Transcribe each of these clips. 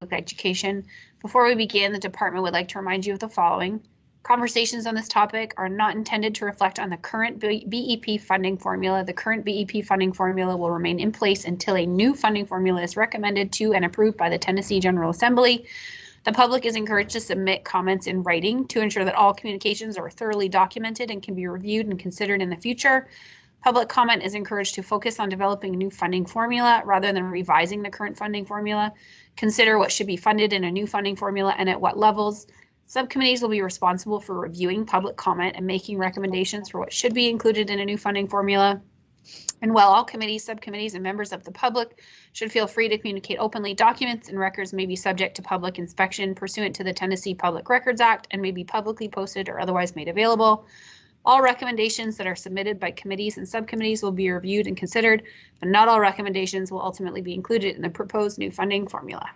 Education. Before we begin, the department would like to remind you of the following. Conversations on this topic are not intended to reflect on the current BEP funding formula. The current BEP funding formula will remain in place until a new funding formula is recommended to and approved by the Tennessee General Assembly. The public is encouraged to submit comments in writing to ensure that all communications are thoroughly documented and can be reviewed and considered in the future. Public comment is encouraged to focus on developing a new funding formula rather than revising the current funding formula. Consider what should be funded in a new funding formula and at what levels. Subcommittees will be responsible for reviewing public comment and making recommendations for what should be included in a new funding formula. And while all committees, subcommittees, and members of the public should feel free to communicate openly, documents and records may be subject to public inspection pursuant to the Tennessee Public Records Act and may be publicly posted or otherwise made available. All recommendations that are submitted by committees and subcommittees will be reviewed and considered, but not all recommendations will ultimately be included in the proposed new funding formula.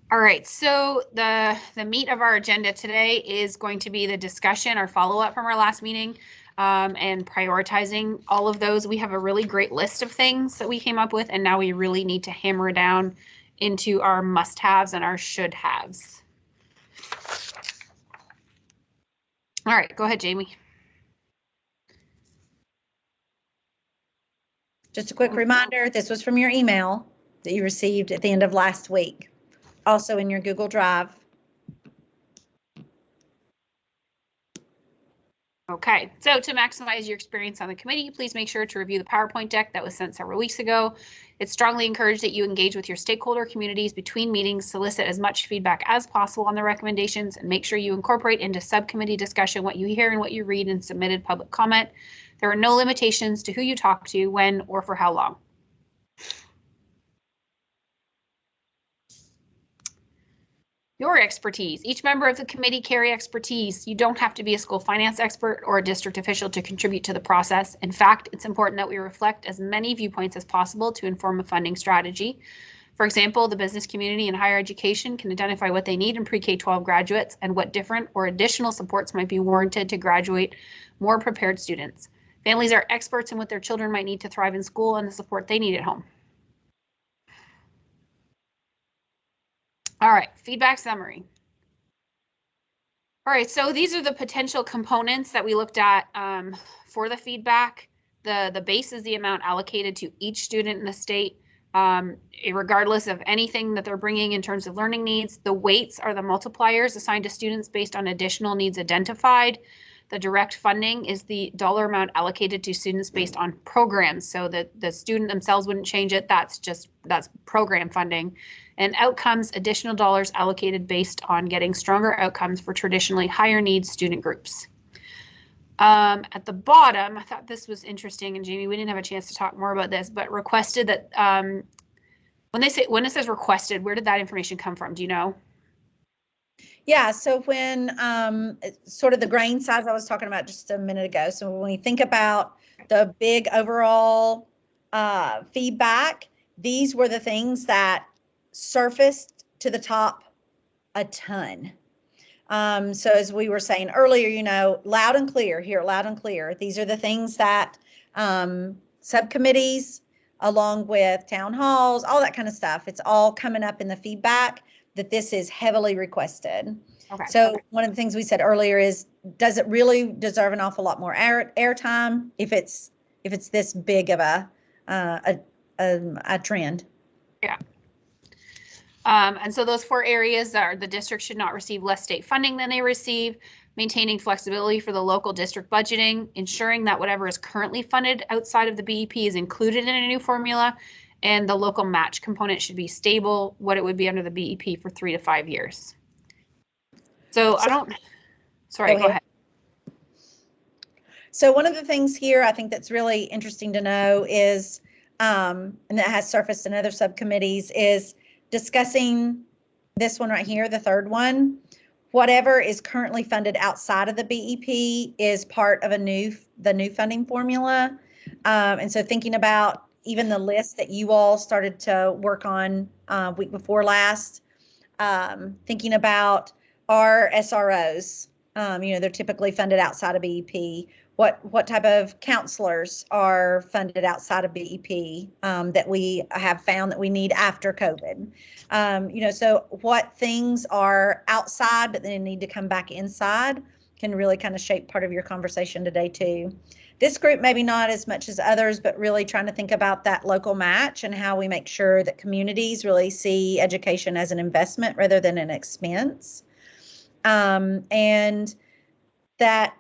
All right, so the meat of our agenda today is going to be the discussion or follow-up from our last meeting and prioritizing all of those. We have a really great list of things that we came up with, and now we really need to hammer down into our must-haves and our should-haves. All right, go ahead, Jamie. Just a quick reminder, this was from your email that you received at the end of last week. Also in your Google Drive. Okay, so to maximize your experience on the committee, please make sure to review the PowerPoint deck that was sent several weeks ago. It's strongly encouraged that you engage with your stakeholder communities between meetings, solicit as much feedback as possible on the recommendations, and make sure you incorporate into subcommittee discussion what you hear and what you read in submitted public comment. There are no limitations to who you talk to, when, or for how long. Your expertise. Each member of the committee carry expertise. You don't have to be a school finance expert or a district official to contribute to the process. In fact, it's important that we reflect as many viewpoints as possible to inform a funding strategy. For example, the business community and higher education can identify what they need in pre-K-12 graduates and what different or additional supports might be warranted to graduate more prepared students. Families are experts in what their children might need to thrive in school and the support they need at home. All right, feedback summary. All right, so these are the potential components that we looked at for the feedback. The base is the amount allocated to each student in the state, regardless of anything that they're bringing in terms of learning needs. The weights are the multipliers assigned to students based on additional needs identified. The direct funding is the dollar amount allocated to students based on programs, so that the student themselves wouldn't change it. That's program funding. And outcomes, additional dollars allocated based on getting stronger outcomes for traditionally higher needs student groups. At the bottom, I thought this was interesting, and Jamie, we didn't have a chance to talk more about this, but requested that when it says requested, where did that information come from? Do you know? Yeah, so when sort of the grain size I was talking about just a minute ago. So when we think about the big overall feedback, these were the things that surfaced to the top a ton. So as we were saying earlier, you know, loud and clear, here, loud and clear. These are the things that subcommittees, along with town halls, all that kind of stuff, it's all coming up in the feedback that this is heavily requested. Okay. So one of the things we said earlier is, does it really deserve an awful lot more airtime if it's this big of a trend? Yeah. And so those 4 areas are: the district should not receive less state funding than they receive, maintaining flexibility for the local district budgeting, ensuring that whatever is currently funded outside of the BEP is included in a new formula, and the local match component should be stable, what it would be under the BEP for 3 to 5 years. So go ahead. So one of the things here I think that's really interesting to know is, and that has surfaced in other subcommittees, is discussing this one right here, the third one. Whatever is currently funded outside of the BEP is part of the new funding formula. And so thinking about even the list that you all started to work on week before last, thinking about our SROs, They're typically funded outside of BEP. What type of counselors are funded outside of BEP that we have found that we need after COVID? So what things are outside but then need to come back inside can really kind of shape part of your conversation today too. This group maybe not as much as others, but really trying to think about that local match and how we make sure that communities really see education as an investment rather than an expense. And that,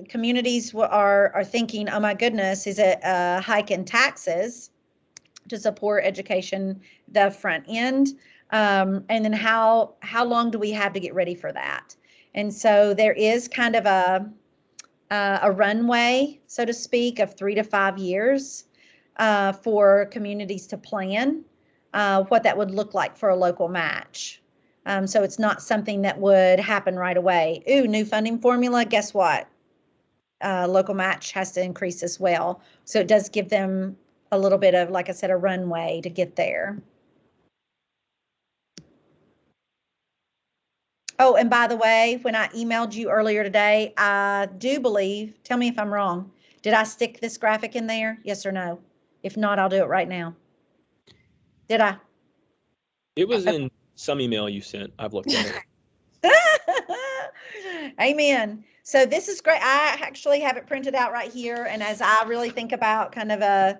communities are thinking, oh my goodness, is it a hike in taxes to support education, the front end? And then how long do we have to get ready for that? And so there is kind of a runway, so to speak, of 3 to 5 years for communities to plan what that would look like for a local match. So it's not something that would happen right away. Ooh, new funding formula, guess what? Local match has to increase as well. So it does give them a little bit of, like I said, a runway to get there. Oh, and by the way, when I emailed you earlier today, I do believe, tell me if I'm wrong, did I stick this graphic in there? Yes or no? If not, I'll do it right now. Did I? It was in some email you sent. I've looked at it. Amen. So this is great. I actually have it printed out right here. And as I really think about kind of a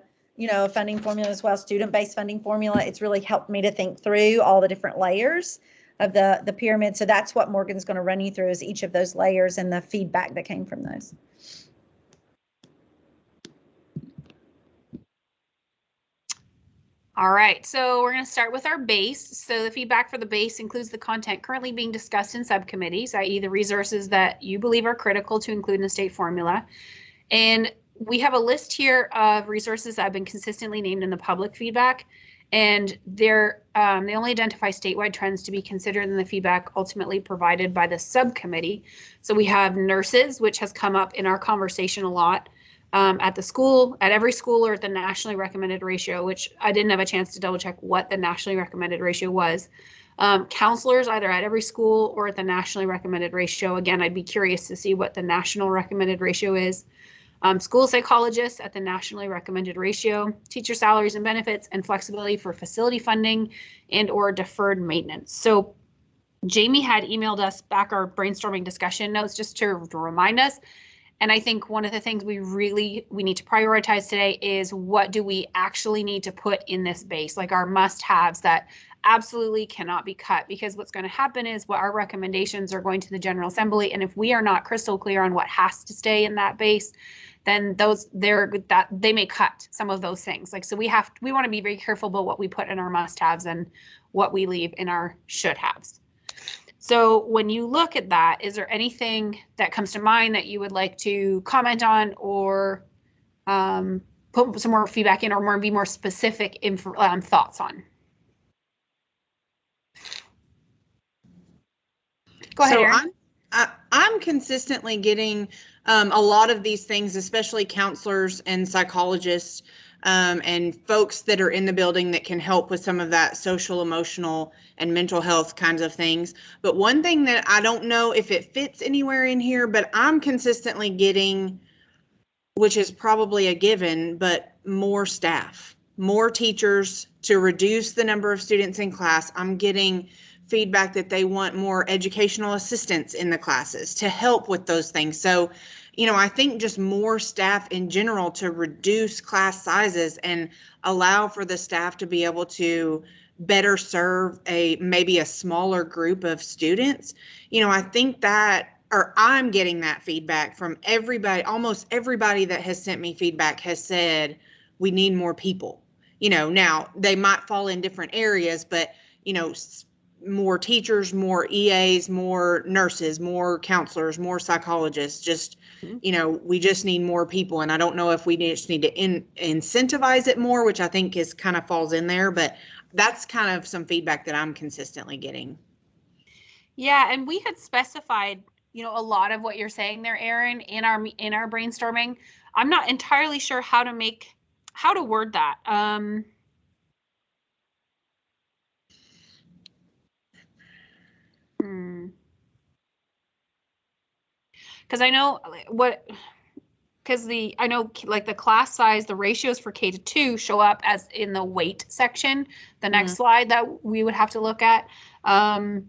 funding formula as well, student-based funding formula, it's really helped me to think through all the different layers of the pyramid. So that's what Morgan's going to run you through, is each of those layers and the feedback that came from those. All right, so we're going to start with our base. So the feedback for the base includes the content currently being discussed in subcommittees, i.e. the resources that you believe are critical to include in the state formula. And we have a list here of resources that have been consistently named in the public feedback, and they only identify statewide trends to be considered in the feedback ultimately provided by the subcommittee. So we have nurses, which has come up in our conversation a lot. At the school, at every school, or at the nationally recommended ratio, which I didn't have a chance to double check what the nationally recommended ratio was. Counselors, either at every school or at the nationally recommended ratio. Again, I'd be curious to see what the national recommended ratio is. School psychologists at the nationally recommended ratio, teacher salaries and benefits, and flexibility for facility funding and or deferred maintenance. So Jamie had emailed us back our brainstorming discussion notes just to remind us. And I think one of the things we need to prioritize today is, what do we actually need to put in this base, like our must-haves that absolutely cannot be cut, because what's going to happen is what our recommendations are going to the General Assembly. And if we are not crystal clear on what has to stay in that base, then they may cut some of those things. Like, so we want to be very careful about what we put in our must-haves and what we leave in our should-haves. So when you look at that, is there anything that comes to mind that you would like to comment on, or put some more feedback in, or be more specific thoughts on? Go ahead, Erin. I'm consistently getting a lot of these things, especially counselors and psychologists and folks that are in the building that can help with some of that social, emotional, and mental health kinds of things. But one thing that I don't know if it fits anywhere in here, but I'm consistently getting, which is probably a given, but more staff, more teachers to reduce the number of students in class. I'm getting feedback that they want more educational assistants in the classes to help with those things. So, I think just more staff in general to reduce class sizes and allow for the staff to be able to better serve maybe a smaller group of students. I think that, or I'm getting that feedback from everybody. Almost everybody that has sent me feedback has said we need more people. Now they might fall in different areas, but more teachers, more EAs, more nurses, more counselors, more psychologists, just, we just need more people. And I don't know if we just need to incentivize it more, which I think kind of falls in there, but that's kind of some feedback that I'm consistently getting. Yeah, and we had specified, a lot of what you're saying there, Erin, in our brainstorming. I'm not entirely sure how to word that. because I know I know like the class size, the ratios for K-2 show up as in the weight section, the next slide that we would have to look at. And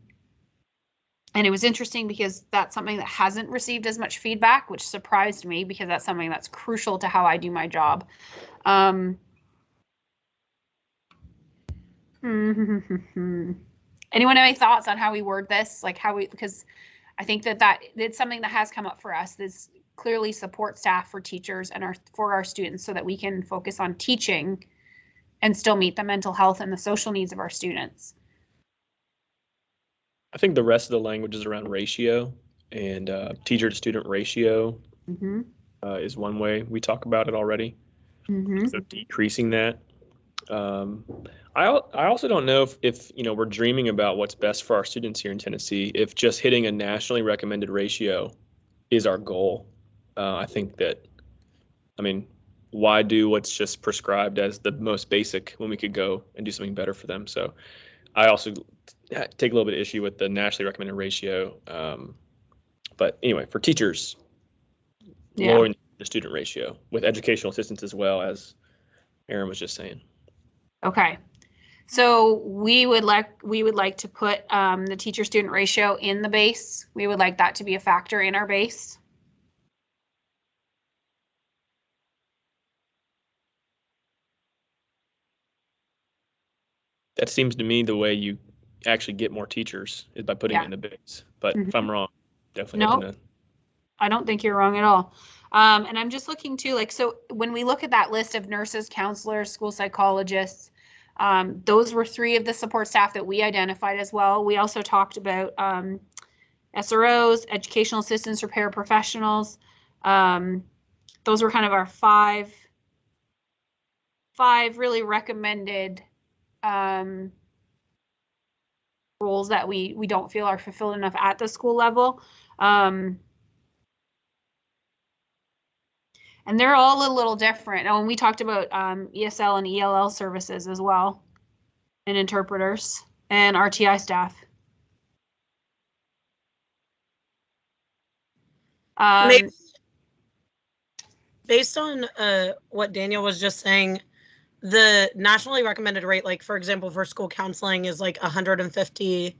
it was interesting because that's something that hasn't received as much feedback, which surprised me because that's something that's crucial to how I do my job. Anyone have any thoughts on how we word this? Like because I think that it's something that has come up for us. This clearly support staff for teachers and for our students so that we can focus on teaching and still meet the mental health and the social needs of our students. I think the rest of the language is around ratio, and teacher to student ratio is one way we talk about it already. So decreasing that. I also don't know if we're dreaming about what's best for our students here in Tennessee, if just hitting a nationally recommended ratio is our goal. I think that, why do what's just prescribed as the most basic when we could go and do something better for them? So I also take a little bit of issue with the nationally recommended ratio. But anyway, for teachers, lowering the student ratio with educational assistance as well, as Aaron was just saying. Okay. So we would like to put the teacher student ratio in the base. We would like that to be a factor in our base. That seems to me the way you actually get more teachers is by putting it in the base. But if I'm wrong, definitely No, I don't think you're wrong at all. And I'm just looking too, so when we look at that list of nurses, counselors, school psychologists, those were 3 of the support staff that we identified as well. We also talked about SROs, educational assistants or paraprofessionals. Those were kind of our 5 really recommended roles that we don't feel are fulfilled enough at the school level. And they're all a little different. And we talked about ESL and ELL services as well, and interpreters and RTI staff. Based on what Daniel was just saying, the nationally recommended rate, like for example, for school counseling is like 150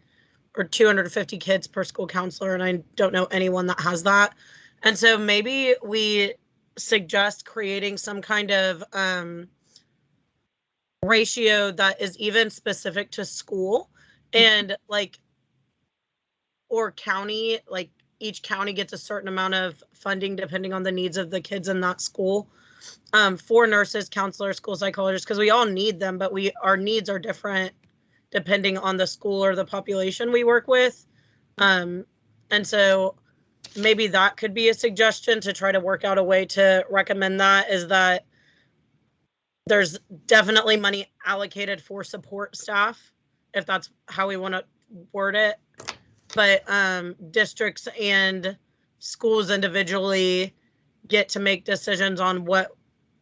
or 250 kids per school counselor, and I don't know anyone that has that. And so maybe we suggest creating some kind of ratio that is even specific to school, and or county, like each county gets a certain amount of funding depending on the needs of the kids in that school. For nurses, counselors, school psychologists, because we all need them, but our needs are different depending on the school or the population we work with. And so maybe that could be a suggestion to try to work out a way to recommend that, is that there's definitely money allocated for support staff, if that's how we want to word it. But districts and schools individually get to make decisions on what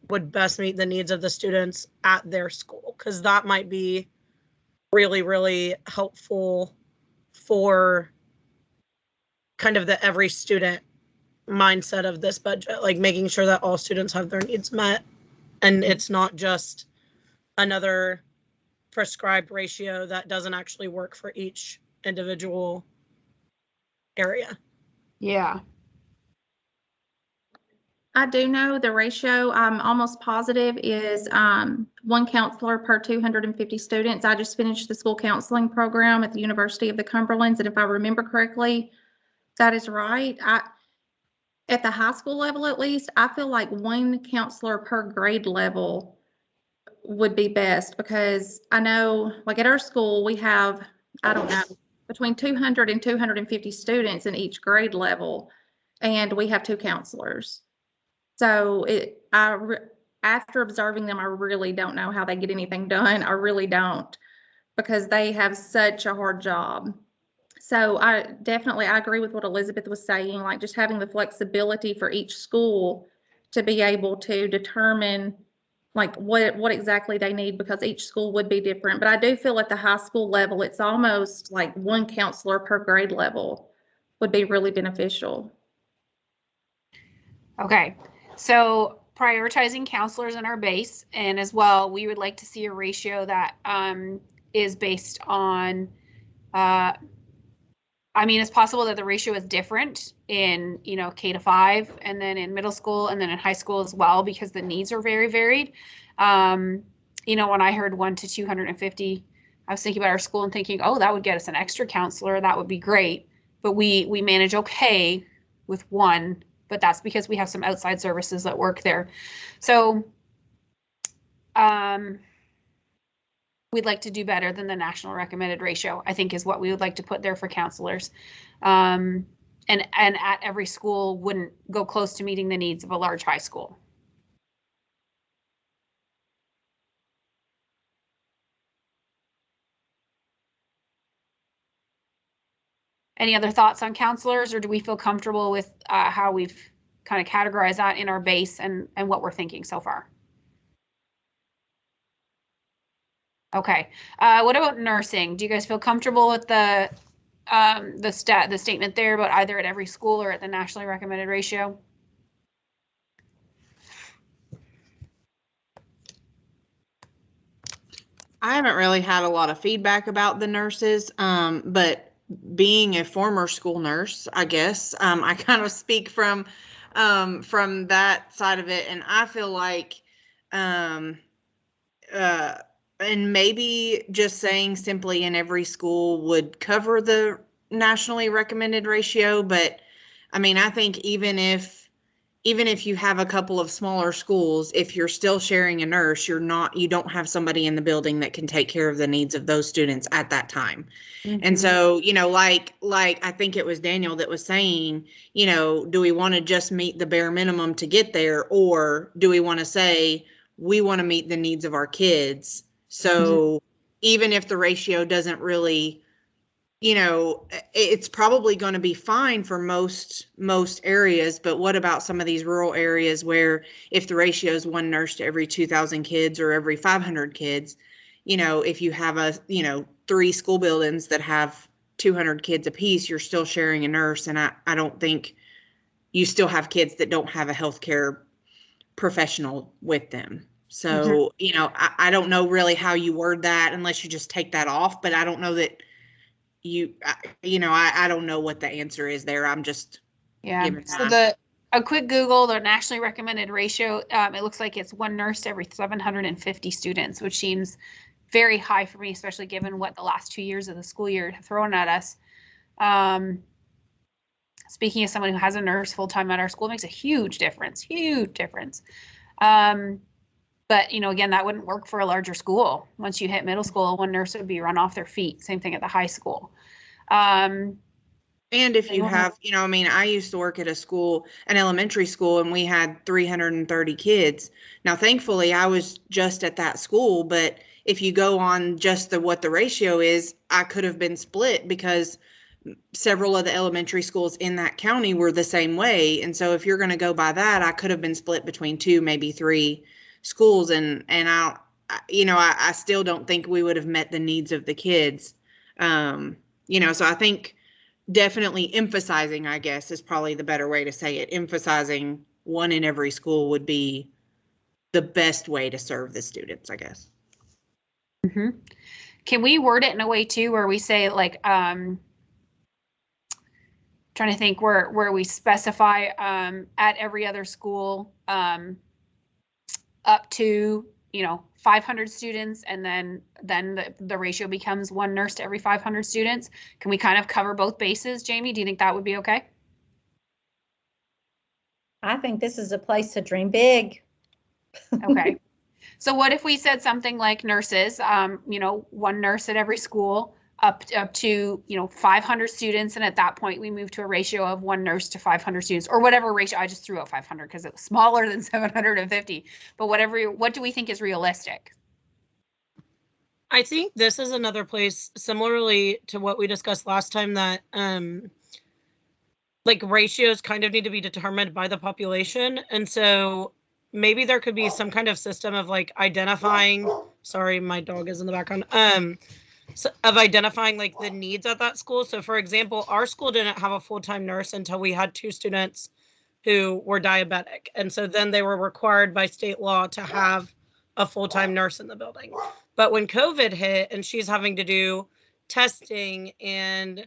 would best meet the needs of the students at their school, because that might be really, really helpful for kind of the every student mindset of this budget, like making sure that all students have their needs met, and it's not just another prescribed ratio that doesn't actually work for each individual area. Yeah. I do know the ratio, I'm almost positive, is 1 counselor per 250 students. I just finished the school counseling program at the University of the Cumberlands, and if I remember correctly, that is right. At the high school level, at least, I feel like 1 counselor per grade level would be best, because I know, like at our school, we have, I don't know, between 200 and 250 students in each grade level, and we have 2 counselors. So after observing them, I really don't know how they get anything done. I really don't, because they have such a hard job. So I agree with what Elizabeth was saying, like just having the flexibility for each school to be able to determine like what exactly they need, because each school would be different. But I do feel at the high school level, it's almost like 1 counselor per grade level would be really beneficial. Okay, so prioritizing counselors in our base, and as well, we would like to see a ratio that is based on, I mean, it's possible that the ratio is different in, K to 5, and then in middle school, and then in high school as well, because the needs are very varied. When I heard 1 to 250, I was thinking about our school and thinking, oh, that would get us an extra counselor. That would be great. But we manage okay with 1, but that's because we have some outside services that work there. So we'd like to do better than the national recommended ratio, I think, is what we would like to put there for counselors. And at every school wouldn't go close to meeting the needs of a large high school. Any other thoughts on counselors, or do we feel comfortable with how we've kind of categorized that in our base and what we're thinking so far? Okay. What about nursing? Do you guys feel comfortable with the statement there about either at every school or at the nationally recommended ratio? I haven't really had a lot of feedback about the nurses, but being a former school nurse, I guess, I kind of speak from that side of it, and I feel like, and maybe just saying simply in every school would cover the nationally recommended ratio, but I mean, I think even if you have a couple of smaller schools, if you're still sharing a nurse, you don't have somebody in the building that can take care of the needs of those students at that time. Mm-hmm. And so, like I think it was Daniel that was saying, do we want to just meet the bare minimum to get there? Or do we want to say we want to meet the needs of our kids? So even if the ratio doesn't really, it's probably going to be fine for most areas, but what about some of these rural areas where if the ratio is 1 nurse to every 2,000 kids or every 500 kids, if you have 3 school buildings that have 200 kids apiece, you're still sharing a nurse. And I don't think you still have kids that don't have a healthcare professional with them. So, I don't know really how you word that unless you just take that off, but I don't know that I don't know what the answer is there. I'm just So a quick Google, the nationally recommended ratio, it looks like it's 1 nurse to every 750 students, which seems very high for me, especially given what the last 2 years of the school year have thrown at us. Speaking as someone who has a nurse full-time at our school, makes a huge difference. But, again, that wouldn't work for a larger school. Once you hit middle school, 1 nurse would be run off their feet. Same thing at the high school. And if you have, I used to work at an elementary school, and we had 330 kids. Now, thankfully, I was just at that school, but if you go on just what the ratio is, I could have been split because several of the elementary schools in that county were the same way. And so if you're going to go by that, I could have been split between 2, maybe 3 schools, and I still don't think we would have met the needs of the kids. So I think definitely emphasizing, I guess, is probably the better way to say it. Emphasizing 1 in every school would be the best way to serve the students, I guess. Mm-hmm. Can we word it in a way too where we say like, trying to think where we specify at every other school up to 500 students, and then the ratio becomes 1 nurse to every 500 students? Can we kind of cover both bases, Jamie? Do you think that would be okay? I think this is a place to dream big. Okay. So what if we said something like nurses, 1 nurse at every school, up to 500 students, and at that point we move to a ratio of 1 nurse to 500 students, or whatever ratio. I just threw out 500 because it was smaller than 750, but what do we think is realistic? I think this is another place, similarly to what we discussed last time, that like ratios kind of need to be determined by the population. And so maybe there could be some kind of system of like identifying, sorry, my dog is in the background, of identifying like the needs at that school. So for example, our school didn't have a full-time nurse until we had 2 students who were diabetic. And so then they were required by state law to have a full-time nurse in the building. But when COVID hit and she's having to do testing and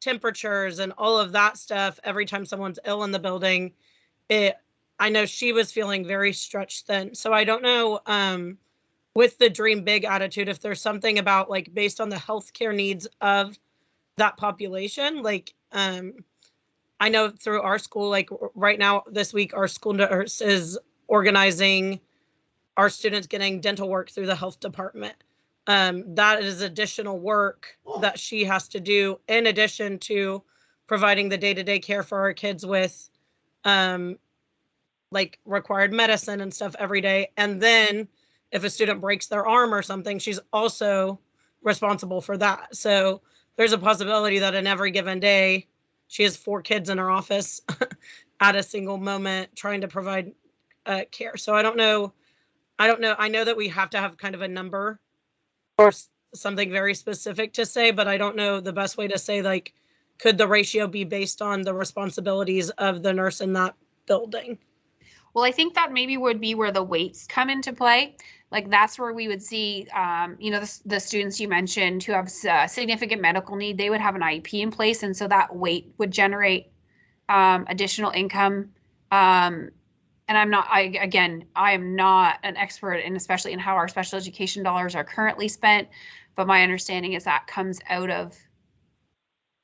temperatures and all of that stuff every time someone's ill in the building, I know she was feeling very stretched thin. So I don't know, with the dream big attitude, if there's something about like based on the healthcare needs of that population, like I know through our school, like right now this week, our school nurse is organizing our students getting dental work through the health department. That is additional work that she has to do in addition to providing the day-to-day care for our kids with like required medicine and stuff every day. And then if a student breaks their arm or something, she's also responsible for that. So there's a possibility that in every given day, she has 4 kids in her office at a single moment trying to provide care. So I don't know. I know that we have to have kind of a number or something very specific to say, but I don't know the best way to say, like, could the ratio be based on the responsibilities of the nurse in that building? Well, I think that maybe would be where the weights come into play. Like that's where we would see, the students you mentioned who have significant medical need, they would have an IEP in place. And so that weight would generate additional income. And I am not an expert in, especially in how our special education dollars are currently spent. But my understanding is that comes out of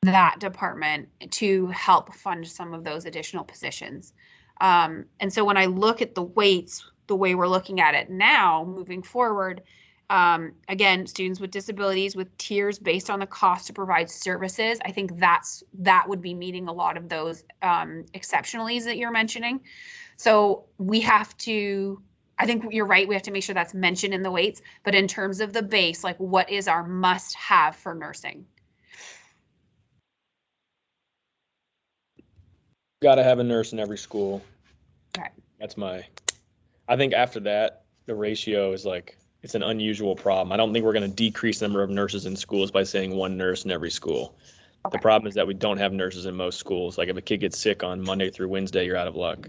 that department to help fund some of those additional positions. And so when I look at the weights, the way we're looking at it now, moving forward, again, students with disabilities with tiers based on the cost to provide services, I think that would be meeting a lot of those exceptionalities that you're mentioning. So we have to, I think you're right, we have to make sure that's mentioned in the weights, but in terms of the base, like what is our must have for nursing? Got to have a nurse in every school. Okay. I think after that, the ratio is like, it's an unusual problem. I don't think we're going to decrease the number of nurses in schools by saying 1 nurse in every school. Okay. The problem is that we don't have nurses in most schools. Like if a kid gets sick on Monday through Wednesday, you're out of luck.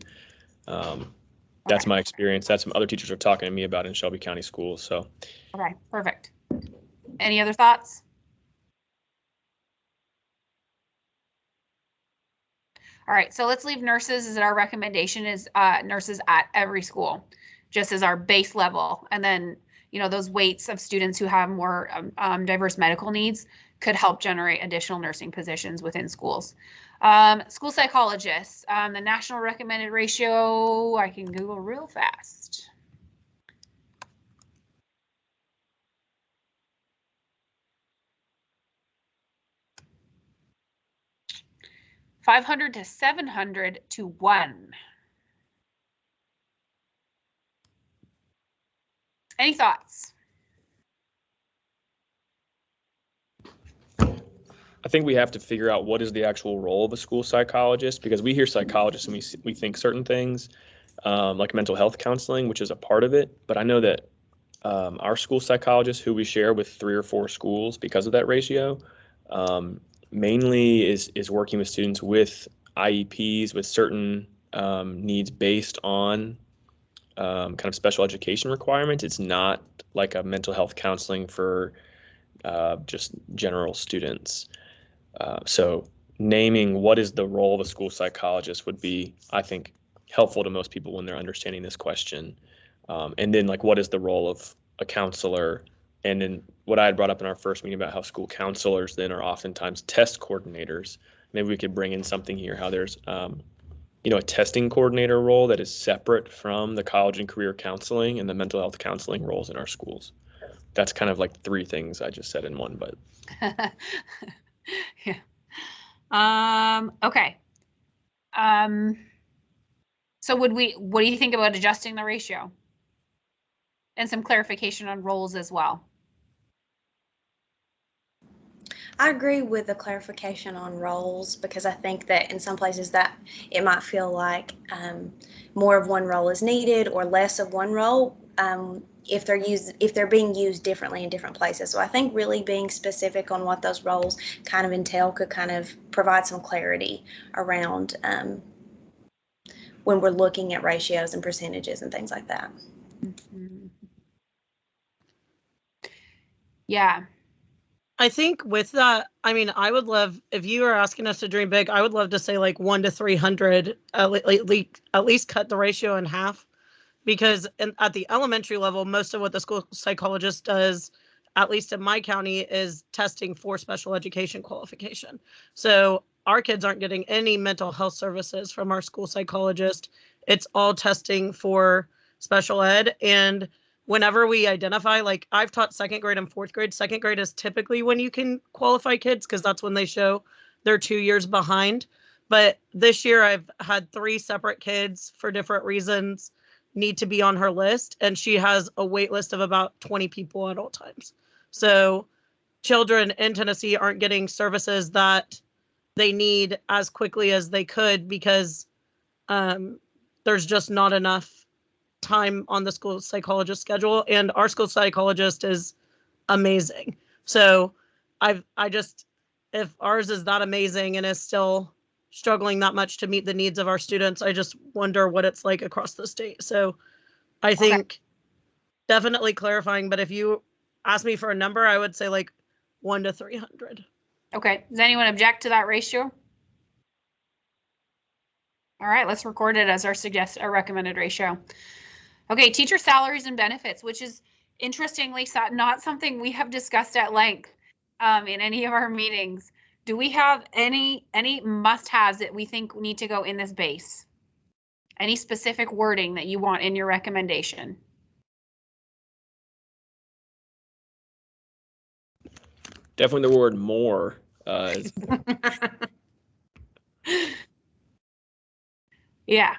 That's my experience. That's what other teachers are talking to me about in Shelby County schools. So. Okay, perfect. Any other thoughts? All right, so let's leave nurses as our recommendation is nurses at every school, just as our base level. And then, those weights of students who have more diverse medical needs could help generate additional nursing positions within schools. School psychologists, the national recommended ratio, I can Google real fast. $500 to $700 to 1. Any thoughts? I think we have to figure out what is the actual role of a school psychologist, because we hear psychologists and we think certain things, like mental health counseling, which is a part of it. But I know that our school psychologist, who we share with 3 or 4 schools because of that ratio, mainly is working with students with IEPs with certain needs based on kind of special education requirements. It's not like a mental health counseling for just general students. So naming what is the role of a school psychologist would be, I think, helpful to most people when they're understanding this question. And then like, what is the role of a counselor? And then what I had brought up in our first meeting about how school counselors then are oftentimes test coordinators. Maybe we could bring in something here, how there's, a testing coordinator role that is separate from the college and career counseling and the mental health counseling roles in our schools. That's kind of like 3 things I just said in one, but. Yeah. Okay. So what do you think about adjusting the ratio? And some clarification on roles as well. I agree with the clarification on roles, because I think that in some places that it might feel like more of one role is needed or less of one role if they're being used differently in different places. So I think really being specific on what those roles kind of entail could kind of provide some clarity around when we're looking at ratios and percentages and things like that. Mm-hmm. Yeah. I think with that, I mean, I would love, if you are asking us to dream big, I would love to say like 1 to 300, at least cut the ratio in half. Because at the elementary level, most of what the school psychologist does, at least in my county, is testing for special education qualification. So our kids aren't getting any mental health services from our school psychologist. It's all testing for special ed. And whenever we identify, like I've taught second grade and fourth grade. Second grade is typically when you can qualify kids because that's when they show they're 2 years behind. But this year I've had 3 separate kids for different reasons need to be on her list, and she has a wait list of about 20 people at all times. So children in Tennessee aren't getting services that they need as quickly as they could because there's just not enough time on the school psychologist schedule, and our school psychologist is amazing. So if ours is that amazing and is still struggling that much to meet the needs of our students, I just wonder what it's like across the state. So I think definitely clarifying, but if you ask me for a number, I would say like 1 to 300. Okay. Does anyone object to that ratio? All right, let's record it as our recommended ratio. Okay, teacher salaries and benefits, which is interestingly not something we have discussed at length in any of our meetings. Do we have any must-haves that we think need to go in this base? Any specific wording that you want in your recommendation? Definitely the word more. Yeah.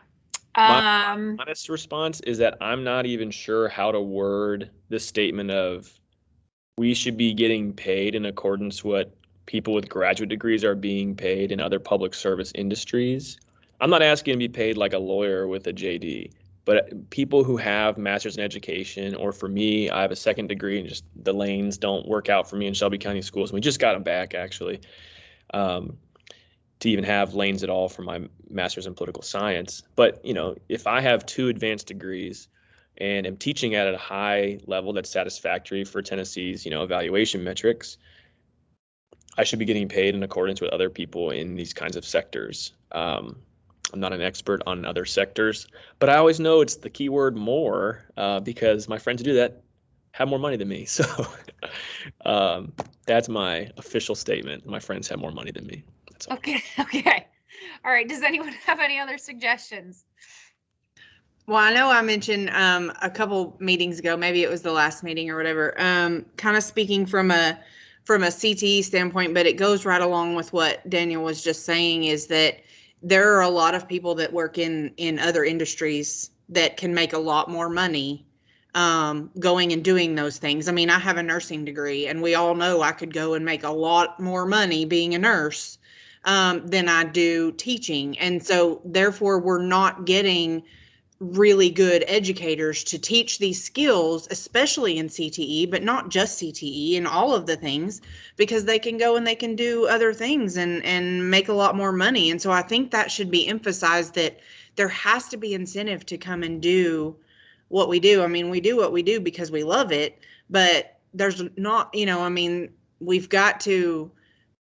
My honest response is that I'm not even sure how to word the statement of we should be getting paid in accordance with what people with graduate degrees are being paid in other public service industries. I'm not asking to be paid like a lawyer with a JD, but people who have master's in education, or for me, I have a second degree and just the lanes don't work out for me in Shelby County schools. And we just got them back actually, to even have lanes at all for my master's in political science. But, you know, if I have 2 advanced degrees and am teaching at a high level that's satisfactory for Tennessee's, evaluation metrics, I should be getting paid in accordance with other people in these kinds of sectors. I'm not an expert on other sectors, but I always know it's the keyword more because my friends who do that have more money than me. So that's my official statement. My friends have more money than me. That's all. Okay. All right. Does anyone have any other suggestions? Well, I know I mentioned a couple meetings ago, maybe it was the last meeting or whatever, kind of speaking from a CTE standpoint, but it goes right along with what Daniel was just saying, is that there are a lot of people that work in other industries that can make a lot more money going and doing those things. I mean, I have a nursing degree, and we all know I could go and make a lot more money being a nurse than I do teaching. And so therefore we're not getting really good educators to teach these skills, especially in CTE, but not just CTE, and all of the things, because they can go and they can do other things and make a lot more money. And so I think that should be emphasized, that there has to be incentive to come and do what we do. I mean, we do what we do because we love it, but there's not,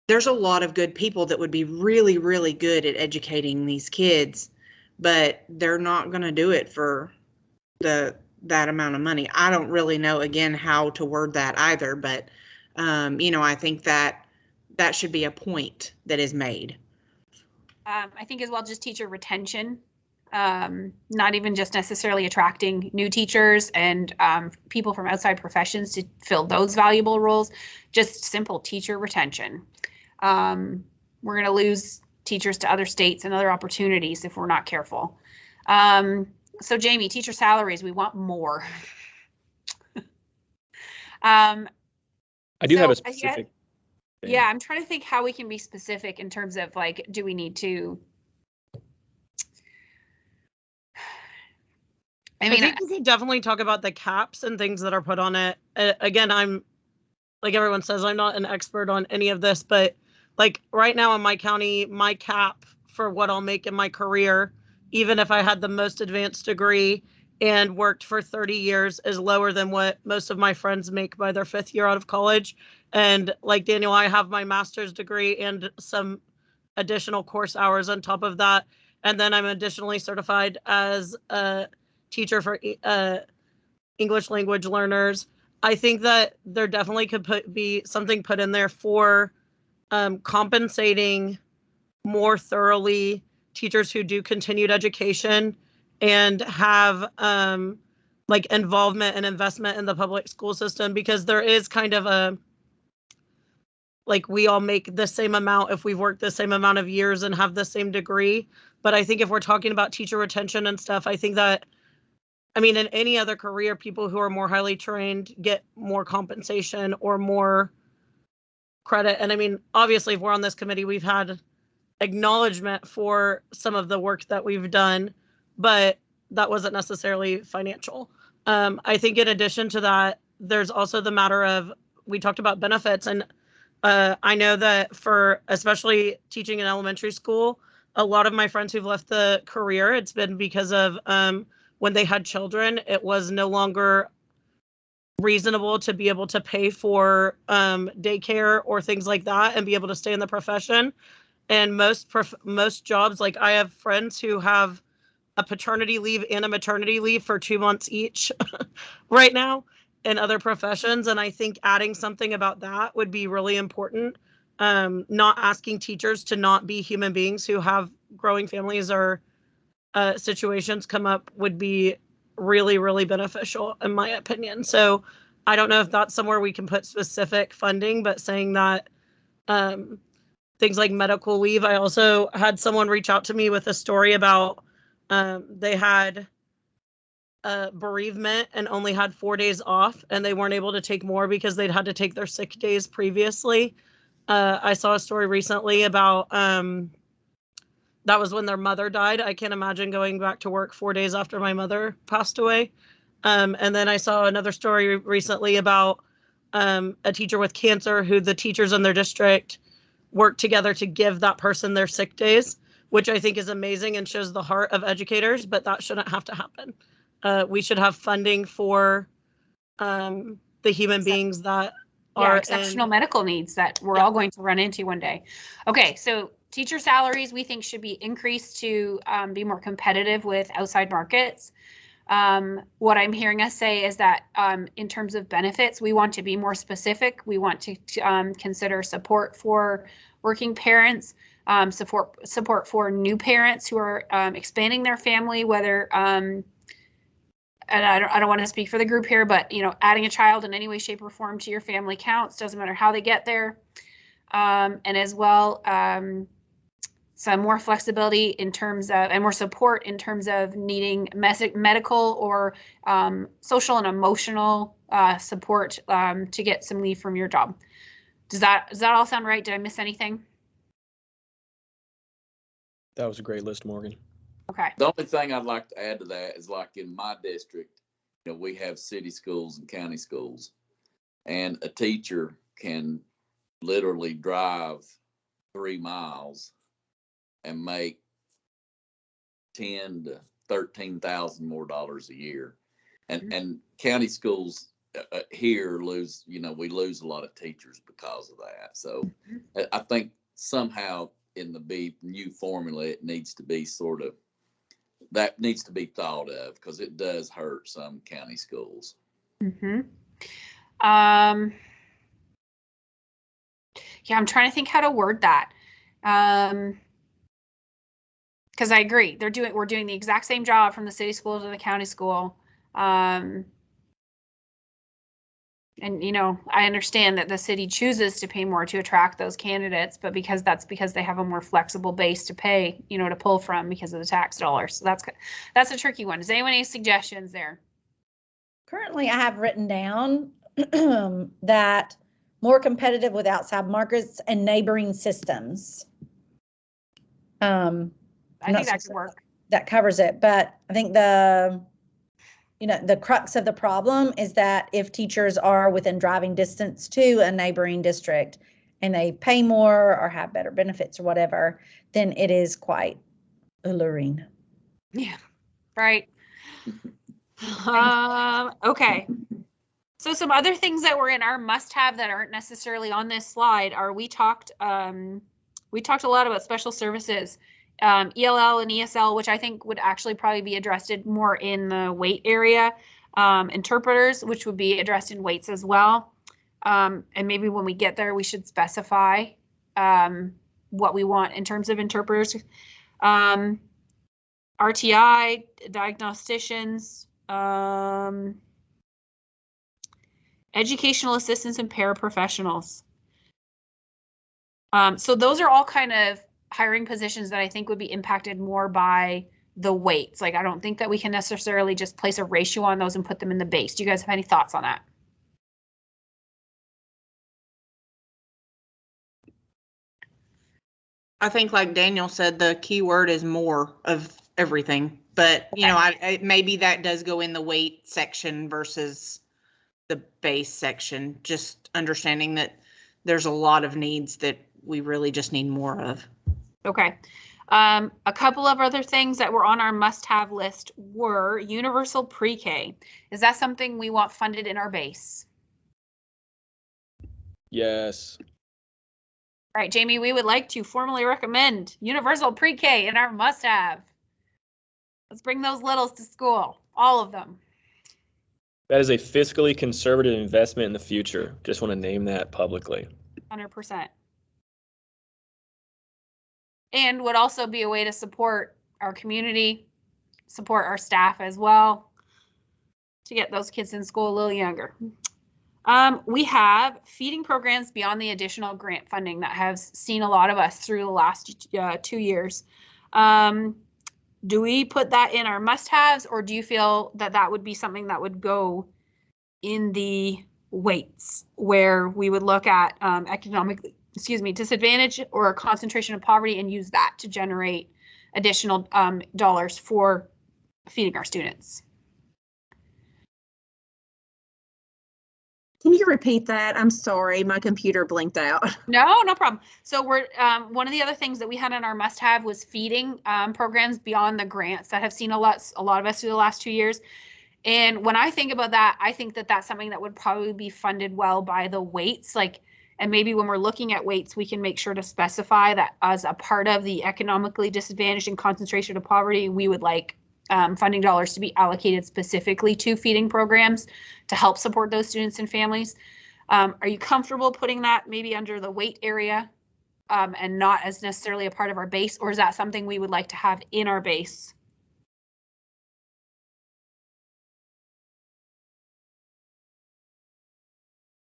there's a lot of good people that would be really, really good at educating these kids, but they're not going to do it for that amount of money. I don't really know, again, how to word that either, but, I think that should be a point that is made. I think as well, just teacher retention, not even just necessarily attracting new teachers and people from outside professions to fill those valuable roles, just simple teacher retention. We're going to lose teachers to other states and other opportunities if we're not careful. So Jamie, teacher salaries, we want more. I do have a specific. Yeah, I'm trying to think how we can be specific in terms of like, do we need to? I think we could definitely talk about the caps and things that are put on it. Again, I'm, like everyone says, I'm not an expert on any of this, but like right now in my county, my cap for what I'll make in my career, even if I had the most advanced degree and worked for 30 years, is lower than what most of my friends make by their 5th year out of college. And like Daniel, I have my master's degree and some additional course hours on top of that. And then I'm additionally certified as a teacher for English language learners. I think that there definitely could be something put in there for compensating more thoroughly teachers who do continued education and have like involvement and investment in the public school system, because there is kind of a, like, we all make the same amount if we've worked the same amount of years and have the same degree. But I think if we're talking about teacher retention and stuff, I think that, I mean, in any other career, people who are more highly trained get more compensation or more credit. And I mean, obviously, if we're on this committee, we've had acknowledgement for some of the work that we've done, but that wasn't necessarily financial. I think in addition to that, there's also the matter of, we talked about benefits, and I know that for especially teaching in elementary school, a lot of my friends who've left the career, it's been because of when they had children, it was no longer reasonable to be able to pay for daycare or things like that and be able to stay in the profession. And most jobs, like I have friends who have a paternity leave and a maternity leave for 2 months each right now in other professions. And I think adding something about that would be really important. Not asking teachers to not be human beings who have growing families or situations come up would be really, really beneficial, in my opinion. So I don't know if that's somewhere we can put specific funding, but saying that things like medical leave. I also had someone reach out to me with a story about they had a bereavement and only had 4 days off, and they weren't able to take more because they'd had to take their sick days previously. I saw a story recently about that was when their mother died. I can't imagine going back to work 4 days after my mother passed away. And then I saw another story recently about a teacher with cancer who the teachers in their district work together to give that person their sick days, which I think is amazing and shows the heart of educators, but that shouldn't have to happen. We should have funding for the human beings that are exceptional medical needs that we're all going to run into one day. Okay, so teacher salaries we think should be increased to be more competitive with outside markets. What I'm hearing us say is that in terms of benefits, we want to be more specific. We want to consider support for working parents, support for new parents who are expanding their family, whether and I don't want to speak for the group here, but adding a child in any way, shape, or form to your family counts. Doesn't matter how they get there, and as well some more flexibility in terms of, and more support in terms of needing medical or social and emotional support to get some leave from your job. Does that all sound right? Did I miss anything? That was a great list, Morgan. Okay. The only thing I'd like to add to that is, like in my district, we have city schools and county schools, and a teacher can literally drive 3 miles and make $10,000 to $13,000 more dollars a year, and county schools here lose. We lose a lot of teachers because of that. So I think somehow in the new formula, it needs to be that needs to be thought of, because it does hurt some county schools. Yeah, I'm trying to think how to word that. Because I agree, we're doing the exact same job from the city school to the county school. And I understand that the city chooses to pay more to attract those candidates, but because they have a more flexible base to pay, to pull from because of the tax dollars. So that's a tricky one. Does anyone have any suggestions there? Currently, I have written down that more competitive with outside markets and neighboring systems. I think that could work. That covers it, but I think the crux of the problem is that if teachers are within driving distance to a neighboring district and they pay more or have better benefits or whatever, then it is quite alluring. Yeah, right. Okay. So some other things that were in our must-have that aren't necessarily on this slide are we talked a lot about special services, ELL and ESL, which I think would actually probably be addressed more in the weight area. Interpreters, which would be addressed in weights as well. And maybe when we get there, we should specify what we want in terms of interpreters. RTI, diagnosticians, educational assistants, and paraprofessionals. So those are all kind of hiring positions that I think would be impacted more by the weights. Like, I don't think that we can necessarily just place a ratio on those and put them in the base. Do you guys have any thoughts on that? I think, like Daniel said, the key word is more of everything. But, you know, maybe that does go in the weight section versus the base section, just understanding that there's a lot of needs that we really just need more of. Okay. A couple of other things that were on our must-have list were universal pre-K. Is that something we want funded in our base? Yes. All right, Jamie, we would like to formally recommend universal pre-K in our must-have. Let's bring those littles to school, all of them. That is a fiscally conservative investment in the future. Just want to name that publicly. 100%. And would also be a way to support our community, support our staff as well, to get those kids in school a little younger. We have feeding programs beyond the additional grant funding that has seen a lot of us through the last 2 years. Do we put that in our must-haves, or do you feel that that would be something that would go in the weights, where we would look at economically, disadvantage or a concentration of poverty and use that to generate additional dollars for feeding our students? Can you repeat that? I'm sorry, my computer blinked out. No problem. So we're one of the other things that we had on our must-have was feeding programs beyond the grants that have seen a lot of us through the last 2 years. And when I think about that, I think that that's something that would probably be funded well by the weights. And maybe when we're looking at weights, we can make sure to specify that as a part of the economically disadvantaged and concentration of poverty, we would like funding dollars to be allocated specifically to feeding programs to help support those students and families. Are you comfortable putting that maybe under the weight area and not as necessarily a part of our base, or is that something we would like to have in our base?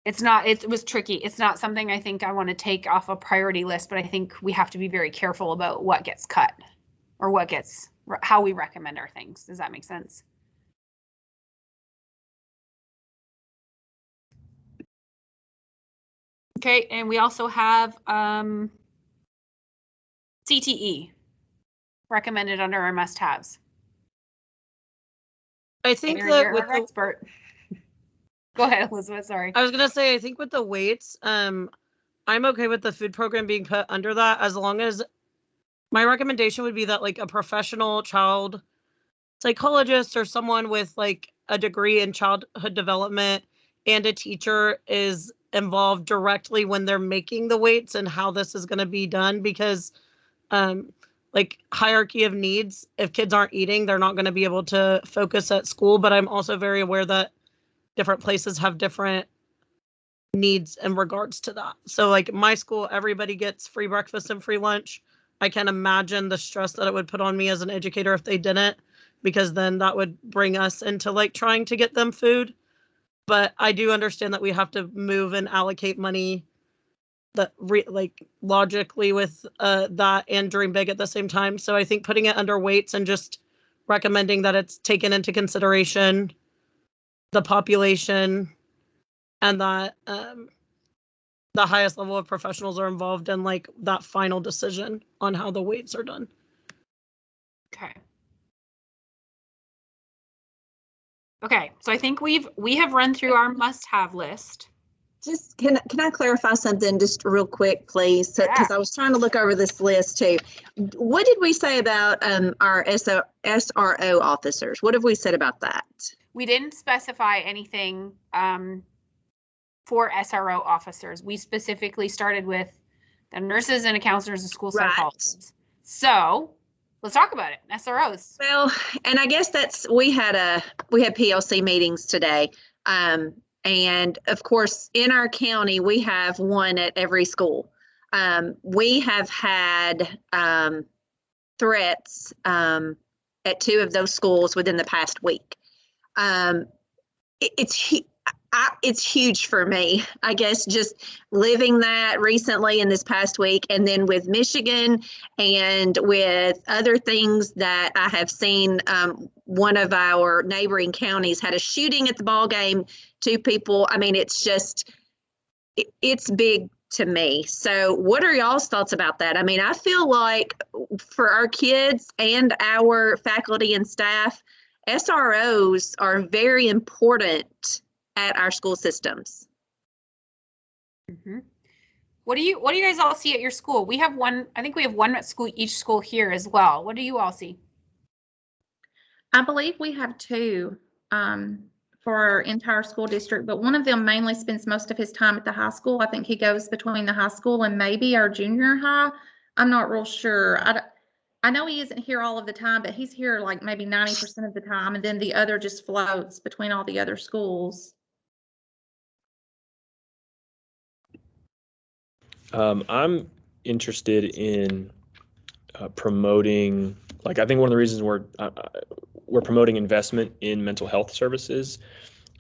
It's not, it was tricky. It's not something I think I want to take off a priority list, but I think we have to be very careful about what gets cut or what gets, how we recommend our things. Does that make sense? Okay, and we also have CTE recommended under our must-haves. I think that with the expert. Go ahead, Elizabeth, sorry. I was gonna say, I think with the weights, I'm okay with the food program being put under that, as long as my recommendation would be that like a professional child psychologist or someone with like a degree in childhood development and a teacher is involved directly when they're making the weights and how this is going to be done, because like hierarchy of needs, if kids aren't eating, they're not going to be able to focus at school. But I'm also very aware that different places have different needs in regards to that. So like my school, everybody gets free breakfast and free lunch. I can't imagine the stress that it would put on me as an educator if they didn't, because then that would bring us into like trying to get them food. But I do understand that we have to move and allocate money that like logically with that and dream big at the same time. So I think putting it under weights and just recommending that it's taken into consideration the population and that the highest level of professionals are involved in like that final decision on how the weights are done. Okay. Okay, so I think we have run through our must-have list. Just can I clarify something just real quick, please? Because I was trying to look over this list too. What did we say about our SRO officers? What have we said about that? We didn't specify anything for SRO officers. We specifically started with the nurses and the counselors and school psychologists. So let's talk about it. SROs. Well, and I guess we had PLC meetings today. And of course, in our county, we have one at every school. We have had threats at 2 of those schools within the past week. It's huge for me, I guess, just living that recently in this past week, and then with Michigan and with other things that I have seen. One of our neighboring counties had a shooting at the ball game, 2 people. I mean, it's big to me. So what are y'all's thoughts about that? I mean, I feel like for our kids and our faculty and staff, SROs are very important at our school systems. Mm-hmm. What do you guys all see at your school? We have one. I think we have one at school, each school here as well. What do you all see? I believe we have 2 for our entire school district, but one of them mainly spends most of his time at the high school. I think he goes between the high school and maybe our junior high. I'm not real sure. I know he isn't here all of the time, but he's here like maybe 90% of the time, and then the other just floats between all the other schools. I'm interested in promoting, like, I think one of the reasons we're promoting investment in mental health services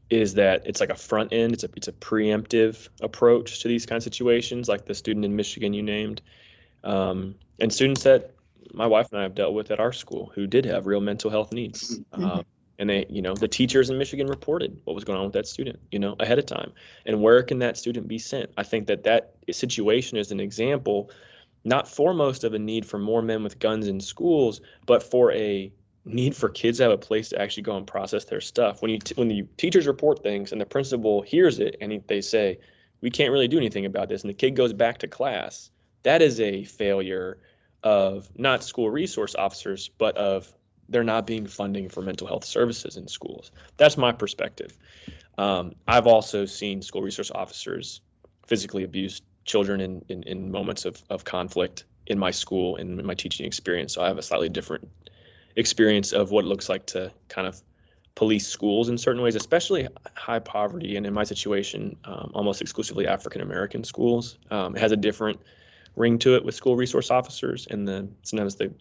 is that it's like a front end, it's a preemptive approach to these kinds of situations, like the student in Michigan you named, and students that my wife and I have dealt with at our school who did have real mental health needs. And they, the teachers in Michigan reported what was going on with that student, ahead of time. And where can that student be sent? I think that situation is an example, not foremost of a need for more men with guns in schools, but for a need for kids to have a place to actually go and process their stuff. When the teachers report things and the principal hears it and they say, we can't really do anything about this, and the kid goes back to class, that is a failure of not school resource officers, but of there not being funding for mental health services in schools. That's my perspective. I've also seen school resource officers physically abuse children in moments of conflict in my school and in my teaching experience. So I have a slightly different experience of what it looks like to kind of police schools in certain ways, especially high poverty, and in my situation, almost exclusively African-American schools. It has a different ring to it with school resource officers and sometimes the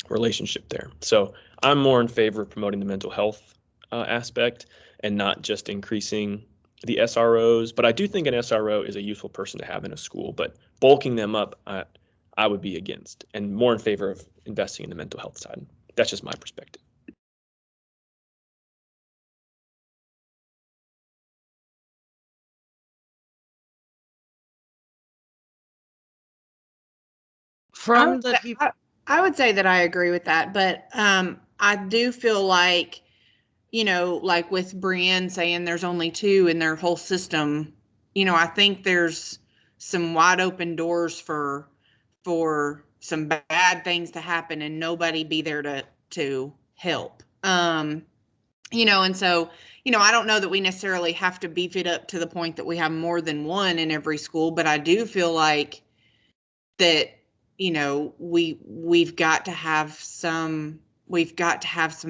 relationship there. So I'm more in favor of promoting the mental health aspect and not just increasing the SROs. But I do think an SRO is a useful person to have in a school, but bulking them up, I would be against, and more in favor of investing in the mental health side. That's just my perspective. I would say that I agree with that, but I do feel like, like with Brienne saying there's only 2 in their whole system, I think there's some wide open doors for some bad things to happen and nobody be there to help. And so, I don't know that we necessarily have to beef it up to the point that we have more than 1 in every school, but I do feel like that, we've got to have some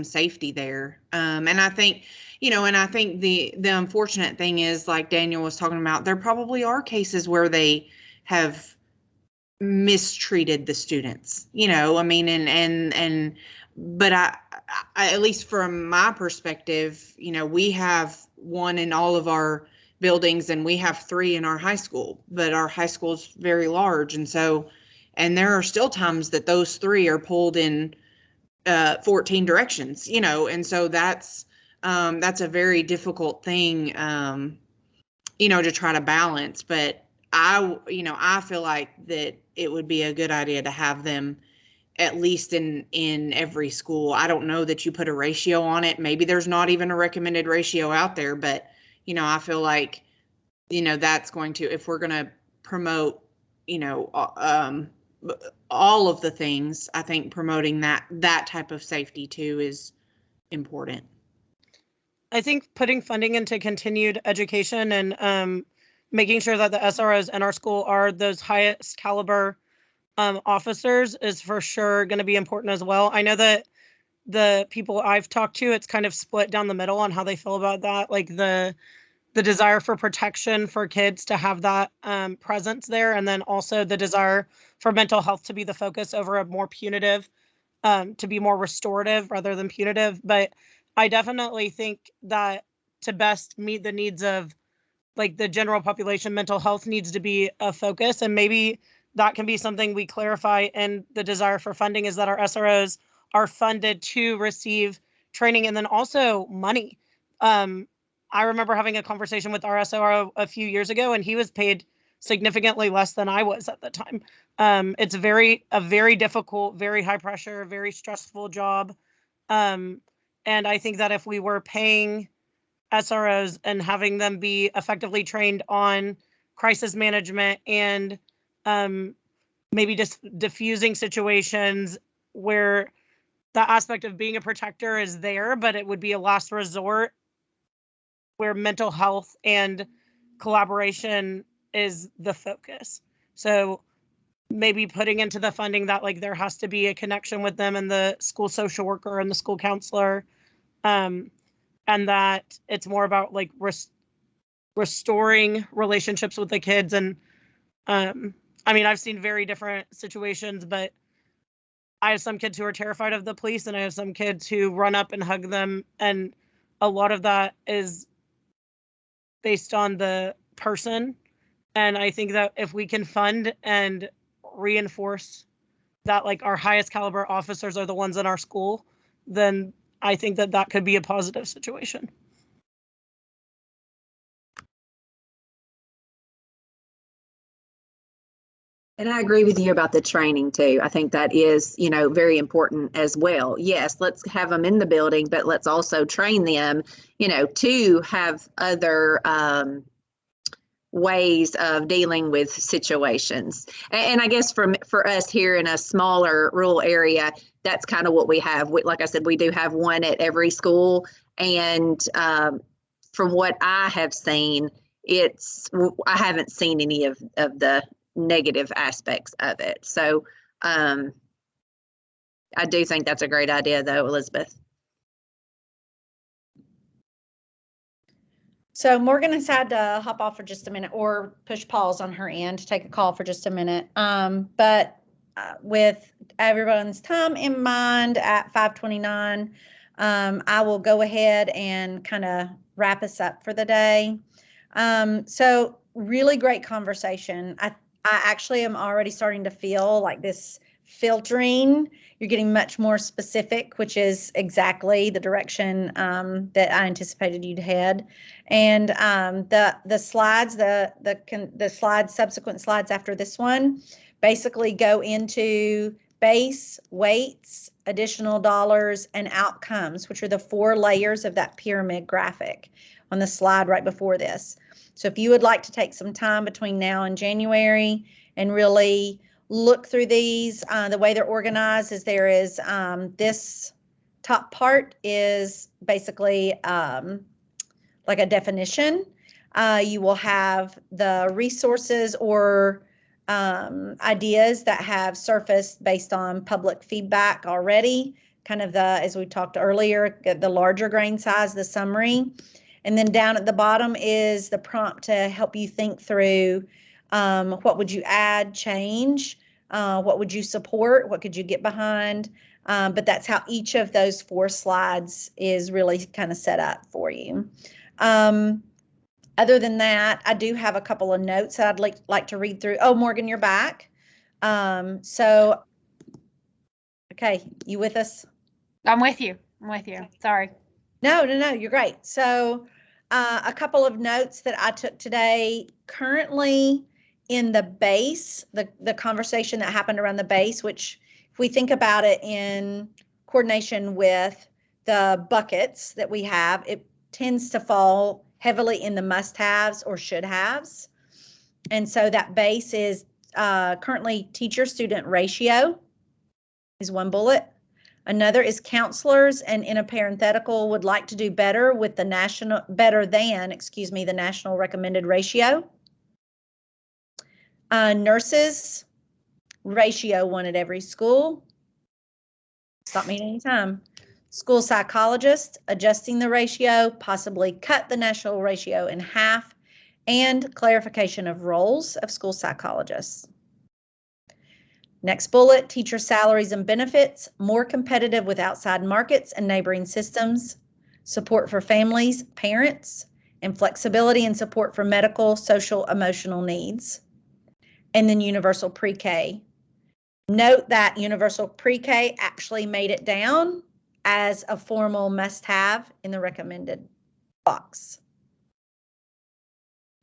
safety there. And I think, the unfortunate thing is, like Daniel was talking about, there probably are cases where they have mistreated the students, but I at least from my perspective, we have 1 in all of our buildings and we have 3 in our high school, but our high school is very large. And there are still times that those 3 are pulled in 14 directions, and so that's a very difficult thing, to try to balance. But I feel like that it would be a good idea to have them at least in every school. I don't know that you put a ratio on it. Maybe there's not even a recommended ratio out there, but I feel like that's going to, if we're going to promote, all of the things, I think promoting that type of safety too is important. I think putting funding into continued education and making sure that the SROs in our school are those highest caliber officers is for sure going to be important as well. I know that the people I've talked to, it's kind of split down the middle on how they feel about that. Like the desire for protection for kids to have that presence there, and then also the desire for mental health to be the focus over a more punitive, to be more restorative rather than punitive. But I definitely think that to best meet the needs of like the general population, mental health needs to be a focus. And maybe that can be something we clarify in the desire for funding, is that our SROs are funded to receive training and then also money. I remember having a conversation with our SRO a few years ago, and he was paid significantly less than I was at the time. It's a very difficult, very high pressure, very stressful job. And I think that if we were paying SROs and having them be effectively trained on crisis management and maybe just diffusing situations where the aspect of being a protector is there, but it would be a last resort where mental health and collaboration is the focus. So maybe putting into the funding that like there has to be a connection with them and the school social worker and the school counselor, and that it's more about like restoring relationships with the kids. And I mean, I've seen very different situations, but I have some kids who are terrified of the police, and I have some kids who run up and hug them, and a lot of that is based on the person. And I think that if we can fund and reinforce that like our highest caliber officers are the ones in our school, then I think that that could be a positive situation. And I agree with you about the training too. I think that is, very important as well. Yes, let's have them in the building, but let's also train them, to have other ways of dealing with situations. And I guess for us here in a smaller rural area, that's kind of what we have. Like I said, we do have one at every school. And from what I have seen, I haven't seen any of the negative aspects of it. So I do think that's a great idea though, Elizabeth. So Morgan has had to hop off for just a minute or push pause on her end to take a call for just a minute. But with everyone's time in mind at 5:29, I will go ahead and kind of wrap us up for the day. So really great conversation. I actually am already starting to feel like this filtering. You're getting much more specific, which is exactly the direction that I anticipated you'd head. And the slides, the slides, subsequent slides after this one, basically go into base, weights, additional dollars, and outcomes, which are the 4 layers of that pyramid graphic on the slide right before this. So if you would like to take some time between now and January and really look through these, the way they're organized is there is this top part is basically like a definition. You will have the resources or ideas that have surfaced based on public feedback already, kind of as we talked earlier, the larger grain size, the summary. And then down at the bottom is the prompt to help you think through what would you add, change, what would you support, what could you get behind. But that's how each of those 4 slides is really kind of set up for you. Other than that, I do have a couple of notes that I'd like to read through. Oh, Morgan, you're back. So, okay, you with us? I'm with you. Sorry. No, you're great. So a couple of notes that I took today. Currently in the base, the conversation that happened around the base, which if we think about it in coordination with the buckets that we have, it tends to fall heavily in the must-haves or should-haves. And so that base is currently teacher-student ratio is one bullet. Another is counselors, and in a parenthetical would like to do better with the national, the national recommended ratio. Nurses, ratio 1 at every school. Stop me anytime. School psychologists, adjusting the ratio, possibly cut the national ratio in half, and clarification of roles of school psychologists. Next bullet, teacher salaries and benefits, more competitive with outside markets and neighboring systems, support for families, parents, and flexibility and support for medical, social, emotional needs. And then universal pre-K. Note that universal pre-K actually made it down as a formal must-have in the recommended box.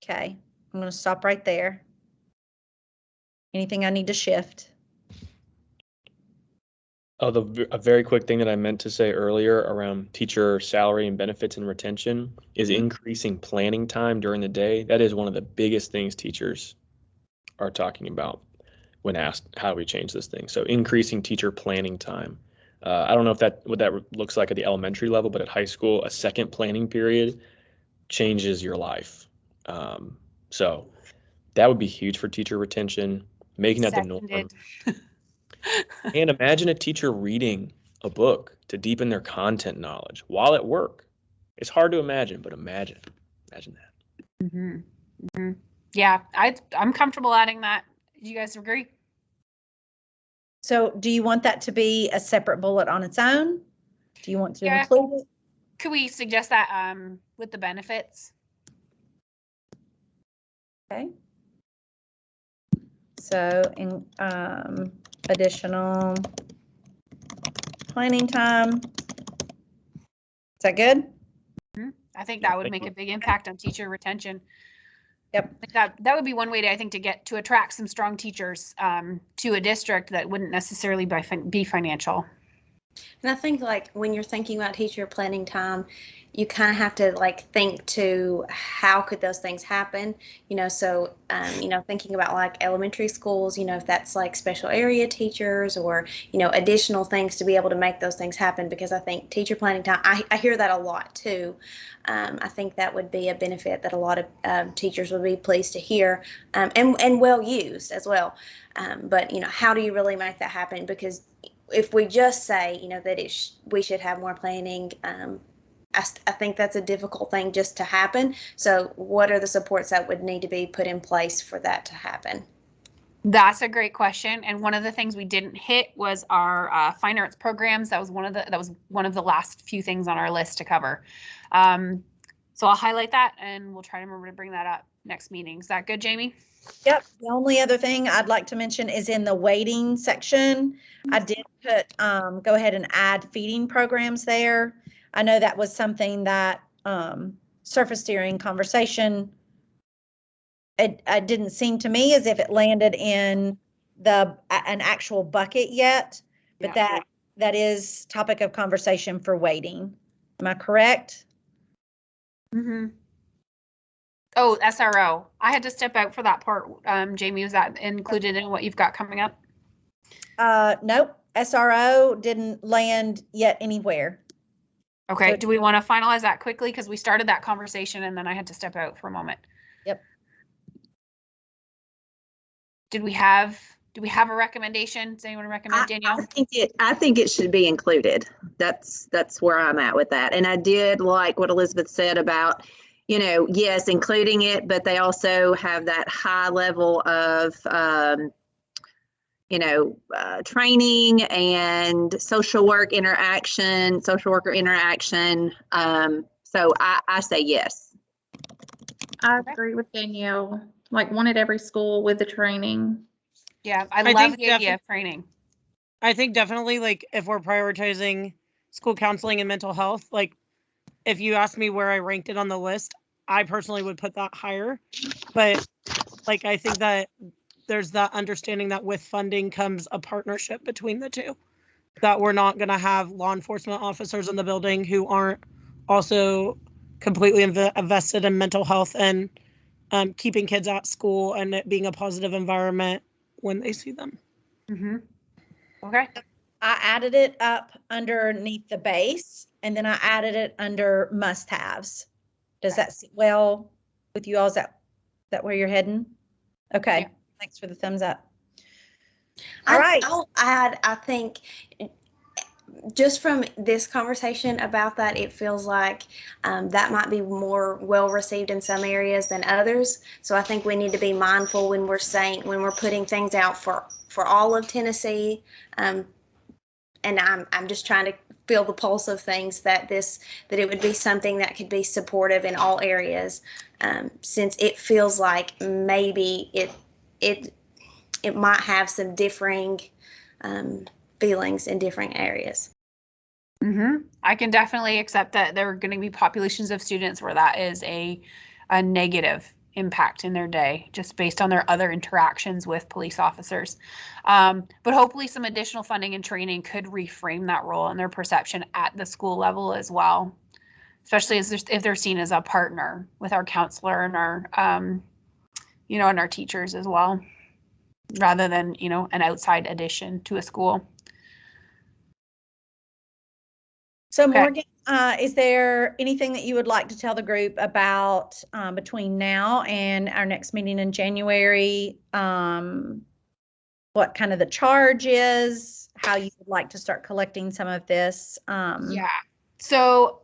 Okay, I'm going to stop right there. Anything I need to shift? Oh, a very quick thing that I meant to say earlier around teacher salary and benefits and retention is increasing planning time during the day. That is one of the biggest things teachers are talking about when asked, how do we change this thing? So increasing teacher planning time. I don't know if what that looks like at the elementary level, but at high school, a second planning period changes your life. So that would be huge for teacher retention, making that the norm. And imagine a teacher reading a book to deepen their content knowledge while at work. It's hard to imagine, but imagine that. Mm-hmm. Mm-hmm. Yeah, I'm comfortable adding that. Do you guys agree? So do you want that to be a separate bullet on its own? Do you want to include it? Could we suggest that with the benefits? Okay. So in additional planning time. Is that good? Mm-hmm. I think that would make a big impact on teacher retention. Yep. That would be one way to attract some strong teachers to a district that wouldn't necessarily be financial. And I think like when you're thinking about teacher planning time, you kind of have to like think to how could those things happen, so, thinking about like elementary schools, if that's like special area teachers or, additional things to be able to make those things happen, because I think teacher planning time, I hear that a lot too. I think that would be a benefit that a lot of teachers would be pleased to hear, and well used as well. But, how do you really make that happen? Because if we just say, that we should have more planning, I think that's a difficult thing just to happen. So what are the supports that would need to be put in place for that to happen? That's a great question. And one of the things we didn't hit was our fine arts programs. That was one of the last few things on our list to cover. So I'll highlight that and we'll try to remember to bring that up next meeting. Is that good, Jamie? Yep. The only other thing I'd like to mention is in the weighting section, I did put, go ahead and add feeding programs there. I know that was something that surfaced during conversation. It didn't seem to me as if it landed in an actual bucket yet, but yeah. that is topic of conversation for weighting. Am I correct? Mm-hmm. Oh, SRO. I had to step out for that part. Jamie, was that included in what you've got coming up? Nope. SRO didn't land yet anywhere. Okay. So, do we want to finalize that quickly? Because we started that conversation and then I had to step out for a moment. Yep. Do we have a recommendation? Does anyone recommend, Danielle? I think it should be included. That's where I'm at with that. And I did like what Elizabeth said about, yes, including it, but they also have that high level of, training and social worker interaction. So I say yes. I agree with Danielle. Like one at every school with the training. Yeah, I love the idea of training. I think definitely, like, if we're prioritizing school counseling and mental health, like, if you ask me where I ranked it on the list, I personally would put that higher. But, like, I think that there's that understanding that with funding comes a partnership between the two. That we're not going to have law enforcement officers in the building who aren't also completely invested in mental health and keeping kids at school and it being a positive environment when they see them. Mm-hmm. Okay. I added it up underneath the base, and then I added it under must-haves. Does that sit well with you all? Is that where you're heading? Okay. Yeah. Thanks for the thumbs up. All right. I'll add, I think, just from this conversation about that, it feels like that might be more well received in some areas than others. So I think we need to be mindful when we're putting things out for all of Tennessee. And I'm just trying to feel the pulse of things, that it would be something that could be supportive in all areas, since it feels like maybe it might have some differing feelings in different areas. Mm-hmm. I can definitely accept that there are going to be populations of students where that is a negative impact in their day, just based on their other interactions with police officers. But hopefully some additional funding and training could reframe that role and their perception at the school level as well, especially if they're seen as a partner with our counselor and our, and our teachers as well, rather than, an outside addition to a school. So Okay. Morgan, is there anything that you would like to tell the group about between now and our next meeting in January? What kind of the charge is, how you would like to start collecting some of this? Yeah. So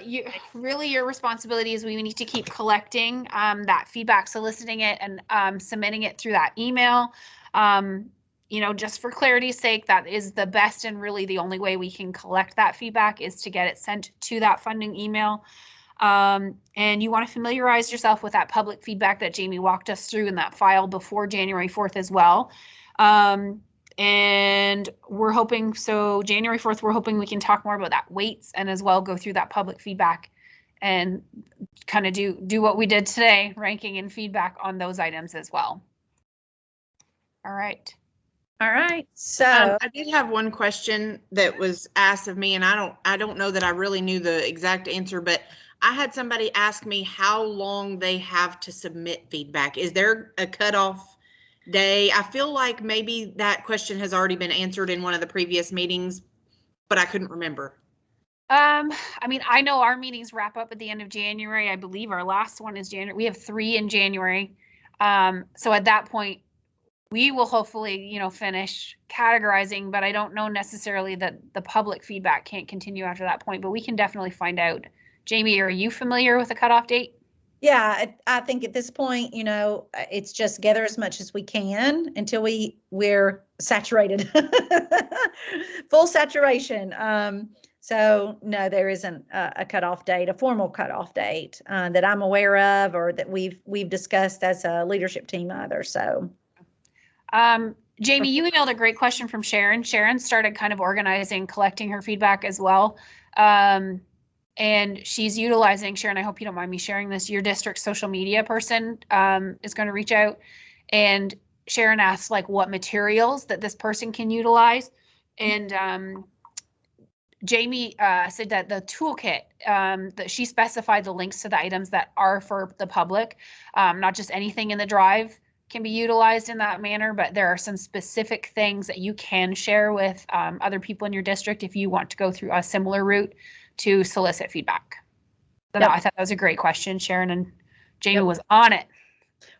your responsibility is we need to keep collecting that feedback, soliciting it, and submitting it through that email. Just for clarity's sake, that is the best and really the only way we can collect that feedback is to get it sent to that funding email. And you want to familiarize yourself with that public feedback that Jamie walked us through in that file before January 4th as well. And we're hoping, so January 4th, we're hoping we can talk more about that weights and as well go through that public feedback and kind of do what we did today, ranking and feedback on those items as well. All right. All right. So I did have one question that was asked of me, and I don't know that I really knew the exact answer, but I had somebody ask me how long they have to submit feedback. Is there a cutoff day? I feel like maybe that question has already been answered in one of the previous meetings, but I couldn't remember. I know our meetings wrap up at the end of January. I believe our last one is January. We have 3 in January. So at that point, we will hopefully, finish categorizing, but I don't know necessarily that the public feedback can't continue after that point, but we can definitely find out. Jamie, are you familiar with the cutoff date? Yeah, I think at this point, it's just gather as much as we can until we're saturated, full saturation. So no, there isn't a cutoff date, a formal cutoff date that I'm aware of or that we've discussed as a leadership team either. So. Jamie, you emailed a great question from Sharon. Sharon started kind of organizing, collecting her feedback as well. And she's utilizing, Sharon, I hope you don't mind me sharing this, your district social media person is going to reach out. And Sharon asked what materials that this person can utilize. And Jamie said that the toolkit, that she specified the links to the items that are for the public, not just anything in the drive can be utilized in that manner, but there are some specific things that you can share with other people in your district if you want to go through a similar route to solicit feedback. So I thought that was a great question, Sharon, and Jamie was on it.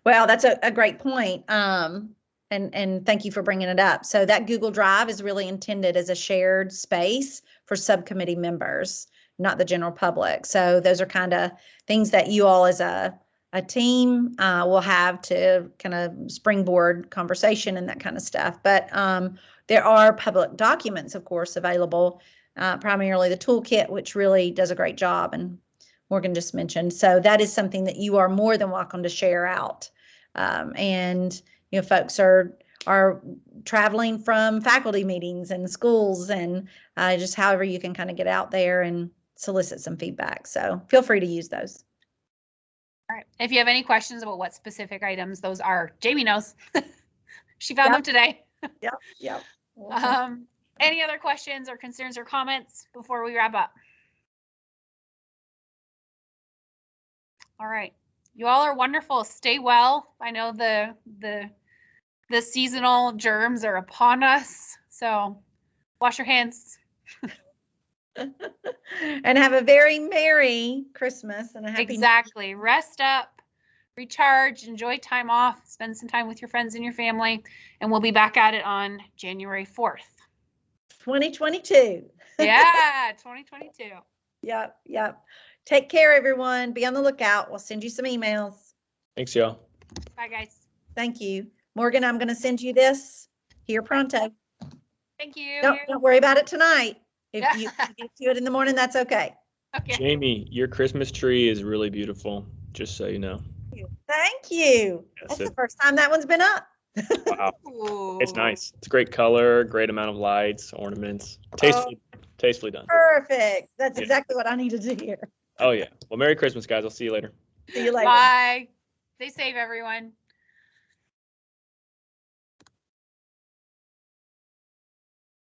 Well, that's a great point. And thank you for bringing it up. So that Google Drive is really intended as a shared space for subcommittee members, not the general public. So those are kind of things that you all as a team will have to kind of springboard conversation and that kind of stuff. But there are public documents, of course, available, primarily the toolkit, which really does a great job, and Morgan just mentioned. So that is something that you are more than welcome to share out. And folks are traveling from faculty meetings and schools and just however you can kind of get out there and solicit some feedback. So feel free to use those. All right. If you have any questions about what specific items those are, Jamie knows. She found them today. Yep. Any other questions or concerns or comments before we wrap up? All right. You all are wonderful. Stay well. I know the seasonal germs are upon us, so wash your hands. And have a very Merry Christmas and a happy Exactly. Rest up, recharge, enjoy time off, spend some time with your friends and your family, and we'll be back at it on January 4th. 2022. Yeah, 2022. Yep. Take care, everyone. Be on the lookout. We'll send you some emails. Thanks, y'all. Bye, guys. Thank you. Morgan, I'm going to send you this here pronto. Thank you. Don't worry about it tonight. If you get to it in the morning, that's okay. Okay. Jamie, your Christmas tree is really beautiful, just so you know. Thank you. Yes, That's the first time that one's been up. Wow. Ooh. It's nice. It's great color, great amount of lights, ornaments. Tastefully done. Perfect. That's Yeah. exactly what I needed to hear. Oh, yeah. Well, Merry Christmas, guys. I'll see you later. See you later. Bye. Stay safe, everyone.